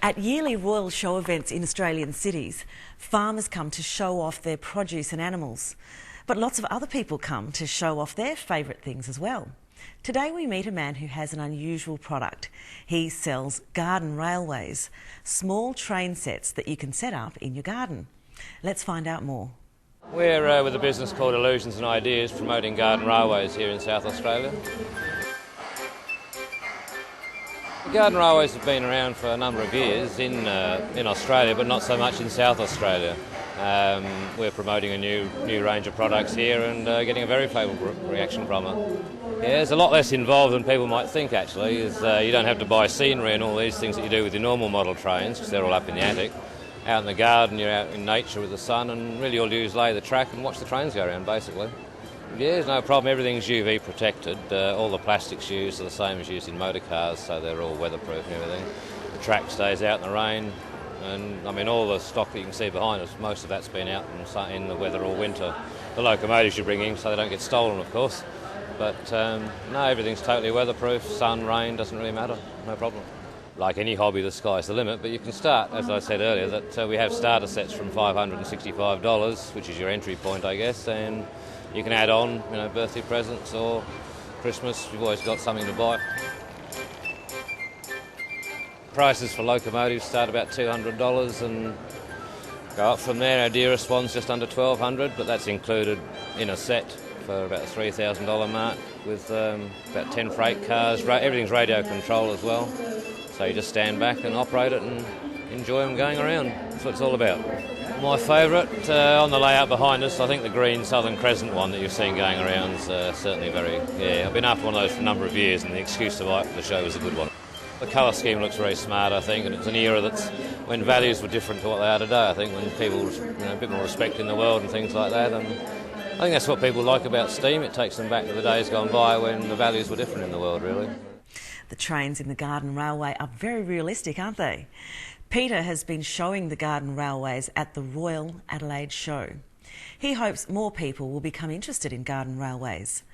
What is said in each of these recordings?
At yearly Royal Show events in Australian cities, farmers come to show off their produce and animals. But lots of other people come to show off their favourite things as well. Today we meet a man who has an unusual product. He sells garden railways, small train sets that you can set up in your garden. Let's find out more. We're with a business called Illusions and Ideas, promoting garden railways here in South Australia. The garden railways have been around for a number of years in Australia, but not so much in South Australia. We're promoting a new range of products here and getting a very favourable reaction from it. Yeah, there's a lot less involved than people might think actually. You don't have to buy scenery and all these things that you do with your normal model trains, because they're all up in the attic. Out in the garden, you're out in nature with the sun, and really all you do is lay the track and watch the trains go around basically. Yeah, there's no problem. Everything's UV protected. All the plastics used are the same as used in motor cars, so they're all weatherproof and everything. The track stays out in the rain, and I mean all the stock that you can see behind us, most of that's been out in the weather all winter. The locomotives you bring in so they don't get stolen, of course. But no, everything's totally weatherproof. Sun, rain, doesn't really matter. No problem. Like any hobby, the sky's the limit, but you can start, as I said earlier, that we have starter sets from $565, which is your entry point, I guess, and you can add on, birthday presents or Christmas. You've always got something to buy. Prices for locomotives start about $200 and go up from there. Our dearest one's just under $1,200, but that's included in a set for about the $3,000 mark with about 10 freight cars. Everything's radio control as well, so you just stand back and operate it and enjoy them going around. That's what it's all about. My favourite on the layout behind us, I think the green Southern Crescent one that you've seen going around is certainly I've been after one of those for a number of years, and the excuse to buy it for the show was a good one. The colour scheme looks very smart, I think, and it's an era that's when values were different to what they are today. I think when people, a bit more respect in the world and things like that, and I think that's what people like about steam. It takes them back to the days gone by when the values were different in the world, really. The trains in the garden railway are very realistic, aren't they? Peter has been showing the garden railways at the Royal Adelaide Show. He hopes more people will become interested in garden railways.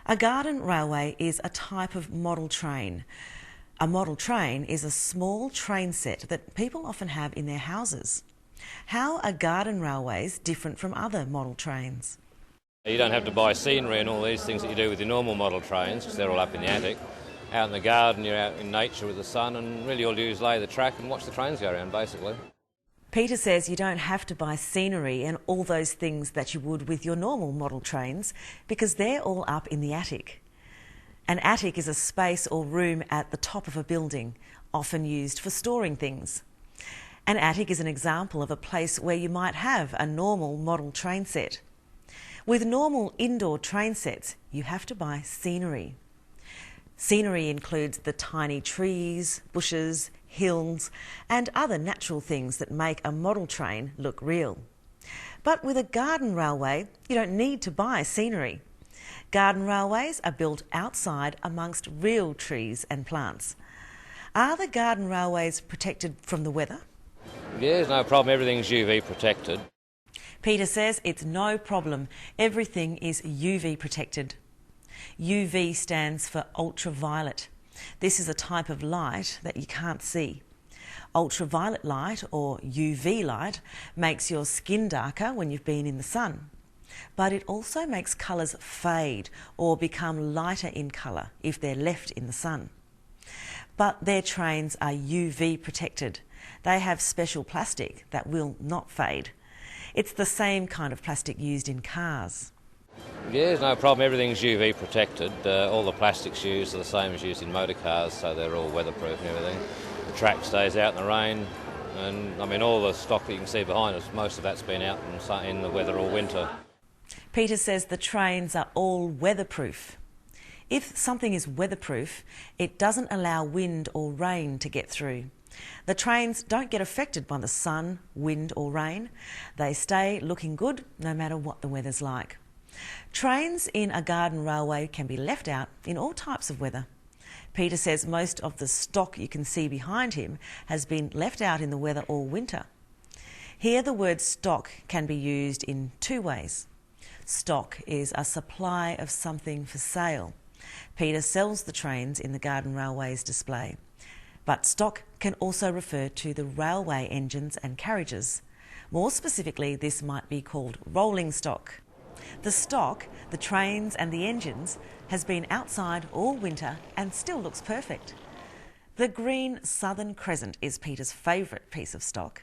A garden railway is a type of model train. A model train is a small train set that people often have in their houses. How are garden railways different from other model trains? You don't have to buy scenery and all these things that you do with your normal model trains, because they're all up in the attic. Out in the garden, you're out in nature with the sun, and really all you do is lay the track and watch the trains go around, basically. Peter says you don't have to buy scenery and all those things that you would with your normal model trains, because they're all up in the attic. An attic is a space or room at the top of a building, often used for storing things. An attic is an example of a place where you might have a normal model train set. With normal indoor train sets, you have to buy scenery. Scenery includes the tiny trees, bushes, hills and other natural things that make a model train look real. But with a garden railway, you don't need to buy scenery. Garden railways are built outside amongst real trees and plants. Are the garden railways protected from the weather? Yeah, there's no problem. Everything's UV protected. Peter says it's no problem. Everything is UV protected. UV stands for ultraviolet. This is a type of light that you can't see. Ultraviolet light, or UV light, makes your skin darker when you've been in the sun. But it also makes colours fade or become lighter in colour if they're left in the sun. But their trains are UV protected. They have special plastic that will not fade. It's the same kind of plastic used in cars. Yeah, there's no problem. Everything's UV protected. All the plastics used are the same as used in motor cars, so they're all weatherproof and everything. The track stays out in the rain, and I mean all the stock that you can see behind us, most of that's been out in the weather all winter. Peter says the trains are all weatherproof. If something is weatherproof, it doesn't allow wind or rain to get through. The trains don't get affected by the sun, wind or rain. They stay looking good no matter what the weather's like. Trains in a garden railway can be left out in all types of weather. Peter says most of the stock you can see behind him has been left out in the weather all winter. Here the word stock can be used in two ways. Stock is a supply of something for sale. Peter sells the trains in the garden railways display. But stock can also refer to the railway engines and carriages. More specifically, this might be called rolling stock. The stock, the trains and the engines, has been outside all winter and still looks perfect. The green Southern Crescent is Peter's favourite piece of stock.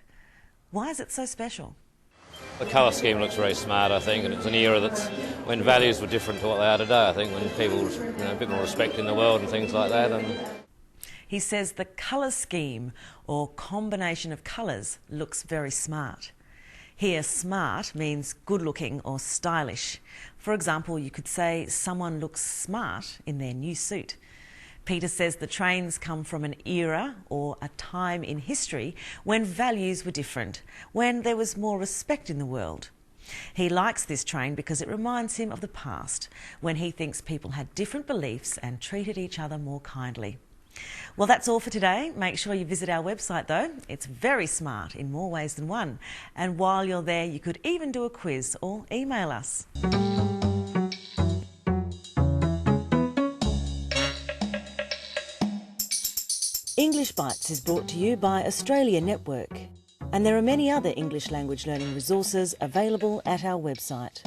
Why is it so special? The colour scheme looks very smart, I think, and it's an era that's when values were different to what they are today. I think when people, a bit more respect in the world and things like that. He says the colour scheme, or combination of colours, looks very smart. Here, smart means good-looking or stylish. For example, you could say someone looks smart in their new suit. Peter says the trains come from an era or a time in history when values were different, when there was more respect in the world. He likes this train because it reminds him of the past, when he thinks people had different beliefs and treated each other more kindly. Well, that's all for today. Make sure you visit our website though. It's very smart in more ways than one. And while you're there, you could even do a quiz or email us. English Bites is brought to you by Australia Network. And there are many other English language learning resources available at our website.